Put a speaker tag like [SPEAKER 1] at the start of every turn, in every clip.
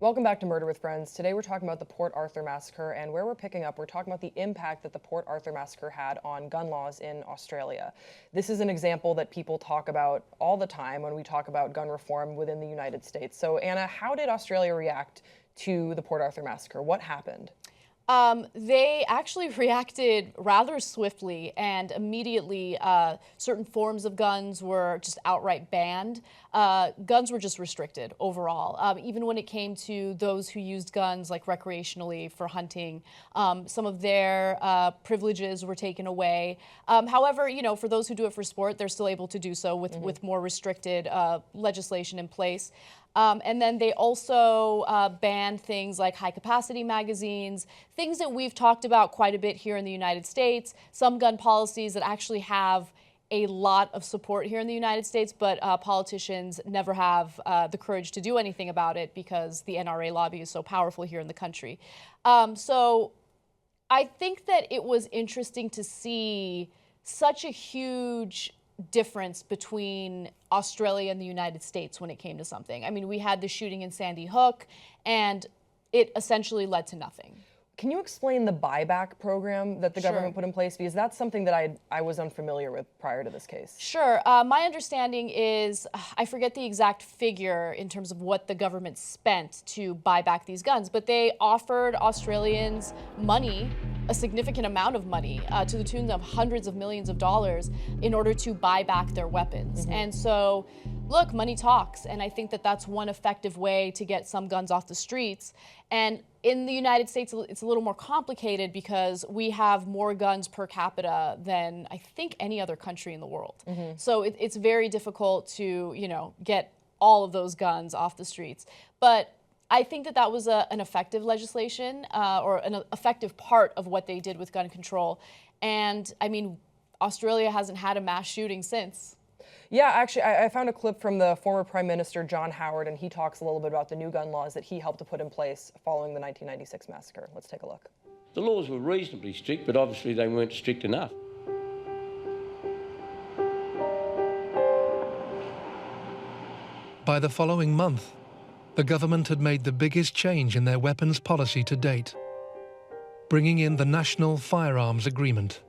[SPEAKER 1] Welcome back to Murder with Friends. Today we're talking about the Port Arthur Massacre, and where we're picking up, we're talking about the impact that the Port Arthur Massacre had on gun laws in Australia. This is an example that people talk about all the time when we talk about gun reform within the United States. So Anna, how did Australia react to the Port Arthur Massacre? What happened?
[SPEAKER 2] They actually reacted rather swiftly, and immediately certain forms of guns were just outright banned. Guns were just restricted overall. Even when it came to those who used guns like recreationally for hunting, some of their privileges were taken away. However, you know, for those who do it for sport, they're still able to do so with more restricted legislation in place. And then they also banned things like high-capacity magazines, things that we've talked about quite a bit here in the United States, some gun policies that actually have a lot of support here in the United States, but politicians never have the courage to do anything about it because the NRA lobby is so powerful here in the country. So I think that it was interesting to see such a huge difference between Australia and the United States when it came to something. I mean, we had the shooting in Sandy Hook, and it essentially led to nothing.
[SPEAKER 1] Can you explain the buyback program that the government put in place? Because that's something that I was unfamiliar with prior to this case.
[SPEAKER 2] Sure. My understanding is, I forget the exact figure in terms of what the government spent to buy back these guns, but they offered Australians money, a significant amount of money, to the tune of hundreds of millions of dollars in order to buy back their weapons. And so, look, money talks, and I think that that's one effective way to get some guns off the streets. And in the United States, it's a little more complicated because we have more guns per capita than I think any other country in the world. So it's very difficult to, you know, get all of those guns off the streets. But I think that that was an effective legislation or an effective part of what they did with gun control. And I mean, Australia hasn't had a mass shooting since.
[SPEAKER 1] Yeah, actually, I found a clip from the former Prime Minister, John Howard, and he talks a little bit about the new gun laws that he helped to put in place following the 1996 massacre. Let's take a look.
[SPEAKER 3] The laws were reasonably strict, but obviously they weren't strict enough.
[SPEAKER 4] By the following month, the government had made the biggest change in their weapons policy to date, bringing in the National Firearms Agreement.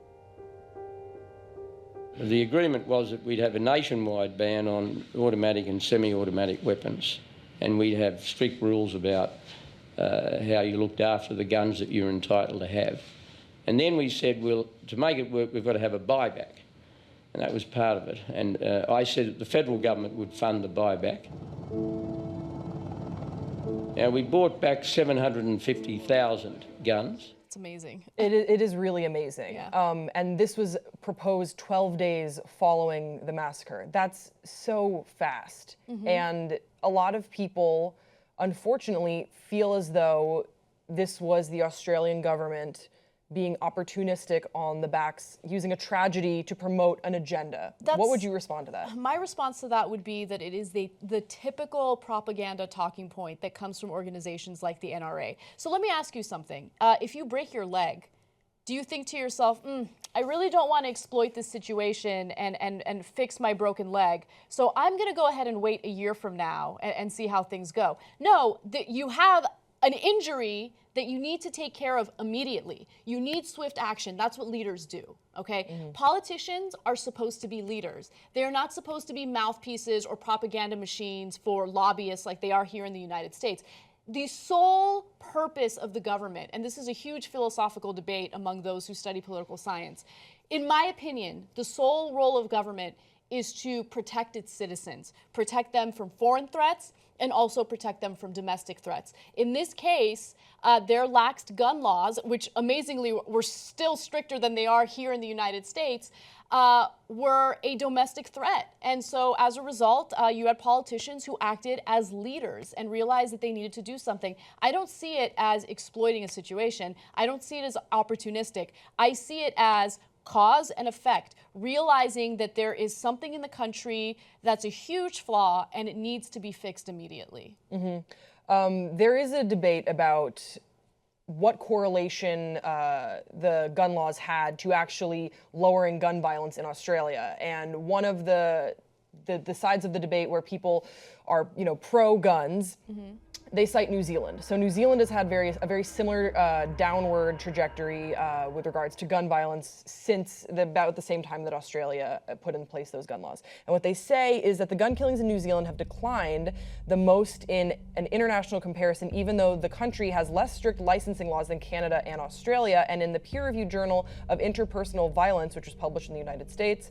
[SPEAKER 3] The agreement was that we'd have a nationwide ban on automatic and semi-automatic weapons, and we'd have strict rules about how you looked after the guns that you're entitled to have. And then we said, well, to make it work, we've got to have a buyback, and that was part of it. And I said that the federal government would fund the buyback. Now, we bought back 750,000 guns.
[SPEAKER 2] It's amazing.
[SPEAKER 1] It is really amazing.
[SPEAKER 2] Yeah.
[SPEAKER 1] And this was proposed 12 days following the massacre. That's so fast. And a lot of people, unfortunately, feel as though this was the Australian government being opportunistic on the backs, using a tragedy to promote an agenda. What would you respond to that?
[SPEAKER 2] My response to that would be that it is the typical propaganda talking point that comes from organizations like the NRA. So let me ask you something. If you break your leg, do you think to yourself, I really don't want to exploit this situation and fix my broken leg, so I'm going to go ahead and wait a year from now and see how things go? No, you have an injury that you need to take care of immediately. You need swift action. That's what leaders do, okay? Politicians are supposed to be leaders. They're not supposed to be mouthpieces or propaganda machines for lobbyists like they are here in the United States. The sole purpose of the government, and this is a huge philosophical debate among those who study political science, in my opinion, the sole role of government is to protect its citizens, protect them from foreign threats, and also protect them from domestic threats. In this case, their laxed gun laws, which amazingly were still stricter than they are here in the United States, were a domestic threat. And so as a result, you had politicians who acted as leaders and realized that they needed to do something. I don't see it as exploiting a situation. I don't see it as opportunistic. I see it as cause and effect, realizing that there is something in the country that's a huge flaw and it needs to be fixed immediately.
[SPEAKER 1] There is a debate about what correlation the gun laws had to actually lowering gun violence in Australia. And one of the sides of the debate where people are, pro-guns they cite New Zealand. So New Zealand has had a very similar downward trajectory with regards to gun violence since about the same time that Australia put in place those gun laws. And what they say is that the gun killings in New Zealand have declined the most in an international comparison, even though the country has less strict licensing laws than Canada and Australia. And in the peer-reviewed Journal of Interpersonal Violence, which was published in the United States,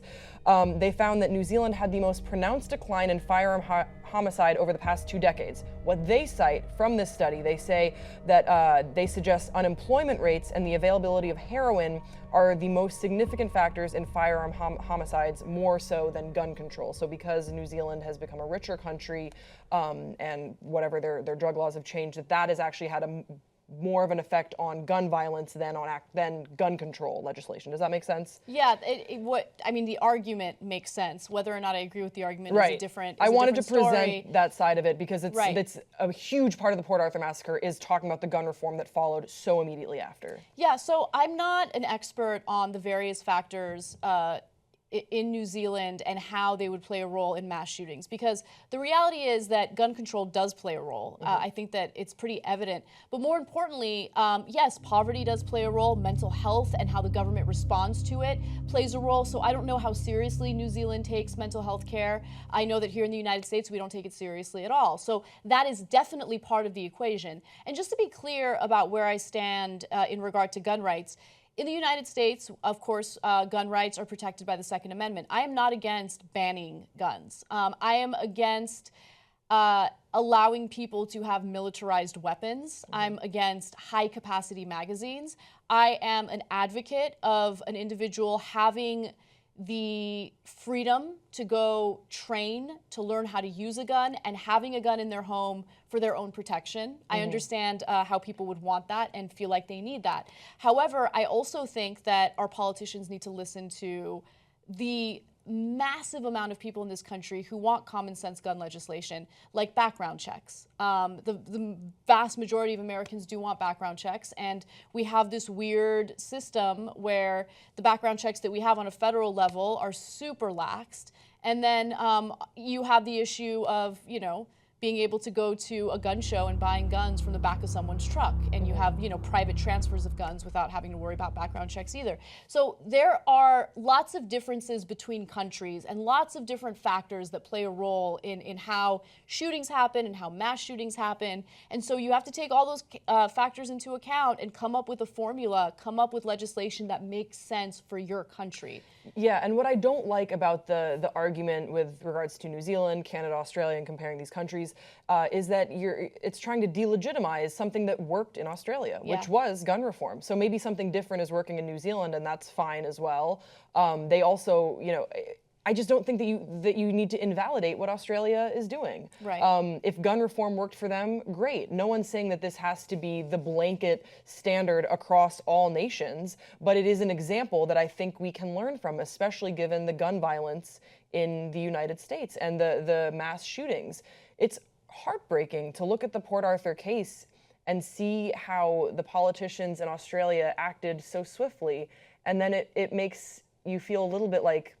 [SPEAKER 1] they found that New Zealand had the most pronounced decline in firearm homicide over the past 2 decades. What they cite from this study, they say that they suggest unemployment rates and the availability of heroin are the most significant factors in firearm homicides, more so than gun control. So because New Zealand has become a richer country and whatever their drug laws have changed, that has actually had more of an effect on gun violence than gun control legislation. Does that make sense?
[SPEAKER 2] Yeah, the argument makes sense. Whether or not I agree with the argument is a different story.
[SPEAKER 1] I wanted to present that side of it because it's a huge part of the Port Arthur Massacre is talking about the gun reform that followed so immediately after.
[SPEAKER 2] Yeah, so I'm not an expert on the various factors in New Zealand and how they would play a role in mass shootings, because the reality is that gun control does play a role. I think that it's pretty evident. But more importantly, yes, poverty does play a role. Mental health and how the government responds to it plays a role. So I don't know how seriously New Zealand takes mental health care. I know that here in the United States, we don't take it seriously at all. So that is definitely part of the equation. And just to be clear about where I stand in regard to gun rights, in the United States, of course, gun rights are protected by the Second Amendment. I am not against banning guns. I am against allowing people to have militarized weapons. I'm against high-capacity magazines. I am an advocate of an individual having the freedom to go train, to learn how to use a gun, and having a gun in their home for their own protection. I understand how people would want that and feel like they need that. However, I also think that our politicians need to listen to the massive amount of people in this country who want common sense gun legislation, like background checks. The vast majority of Americans do want background checks, and we have this weird system where the background checks that we have on a federal level are super laxed, and then you have the issue of, being able to go to a gun show and buying guns from the back of someone's truck. And you have, private transfers of guns without having to worry about background checks either. So there are lots of differences between countries and lots of different factors that play a role in how shootings happen and how mass shootings happen. And so you have to take all those factors into account and come up with a formula, come up with legislation that makes sense for your country.
[SPEAKER 1] Yeah, and what I don't like about the argument with regards to New Zealand, Canada, Australia, and comparing these countries is that it's trying to delegitimize something that worked in Australia, which was gun reform. So maybe something different is working in New Zealand, and that's fine as well. They also, I just don't think that you need to invalidate what Australia is doing.
[SPEAKER 2] Right.
[SPEAKER 1] If gun reform worked for them, great. No one's saying that this has to be the blanket standard across all nations, but it is an example that I think we can learn from, especially given the gun violence in the United States and the mass shootings. It's heartbreaking to look at the Port Arthur case and see how the politicians in Australia acted so swiftly, and then it makes you feel a little bit like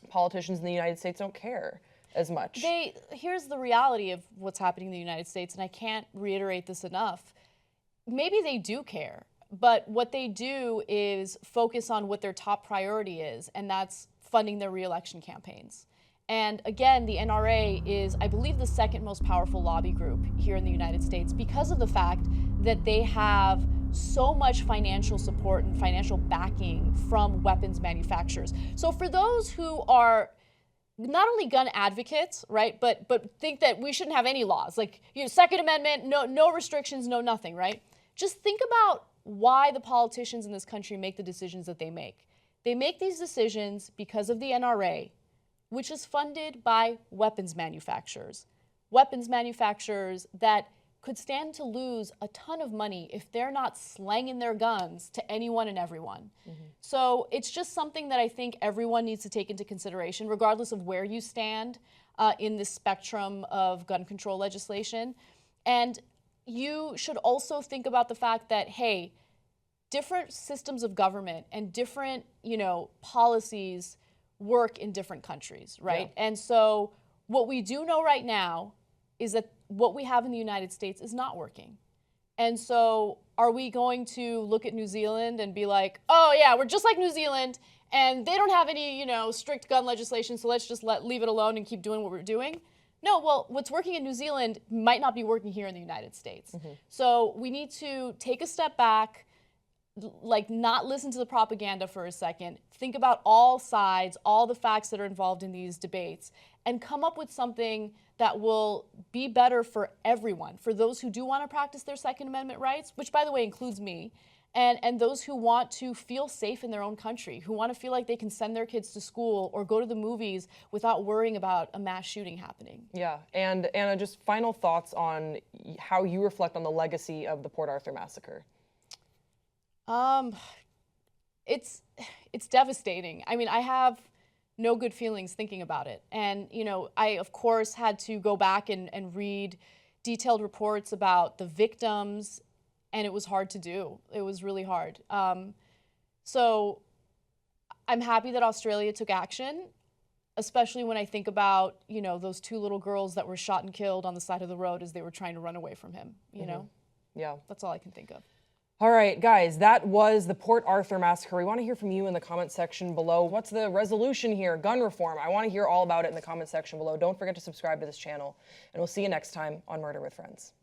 [SPEAKER 1] politicians in the United States don't care as much.
[SPEAKER 2] Here's the reality of what's happening in the United States, and I can't reiterate this enough. Maybe they do care, but what they do is focus on what their top priority is, and that's funding their re-election campaigns. And again, the NRA is, I believe, the second most powerful lobby group here in the United States because of the fact that they have so much financial support and financial backing from weapons manufacturers. So for those who are not only gun advocates, right, but think that we shouldn't have any laws, like Second Amendment, no restrictions, no nothing, right? Just think about why the politicians in this country make the decisions that they make. They make these decisions because of the NRA, which is funded by weapons manufacturers that could stand to lose a ton of money if they're not slanging their guns to anyone and everyone. So it's just something that I think everyone needs to take into consideration, regardless of where you stand in the spectrum of gun control legislation. And you should also think about the fact that, hey, different systems of government and different, policies work in different countries, right? Yeah. And so what we do know right now is that what we have in the United States is not working. And so are we going to look at New Zealand and be like, oh yeah, we're just like New Zealand and they don't have any, strict gun legislation, so let's just leave it alone and keep doing what we're doing? No, well, what's working in New Zealand might not be working here in the United States. So we need to take a step back, not listen to the propaganda for a second, think about all sides, all the facts that are involved in these debates, and come up with something that will be better for everyone, for those who do want to practice their Second Amendment rights, which by the way includes me, and those who want to feel safe in their own country, who want to feel like they can send their kids to school or go to the movies without worrying about a mass shooting happening.
[SPEAKER 1] Yeah, and Anna, just final thoughts on how you reflect on the legacy of the Port Arthur Massacre.
[SPEAKER 2] It's devastating. I mean, I have no good feelings thinking about it. And, I, of course, had to go back and read detailed reports about the victims, and it was hard to do. It was really hard. So I'm happy that Australia took action, especially when I think about, those 2 little girls that were shot and killed on the side of the road as they were trying to run away from him, know?
[SPEAKER 1] Yeah.
[SPEAKER 2] That's all I can think of.
[SPEAKER 1] All right, guys, that was the Port Arthur Massacre. We want to hear from you in the comment section below. What's the resolution here? Gun reform. I want to hear all about it in the comment section below. Don't forget to subscribe to this channel, and we'll see you next time on Murder with Friends.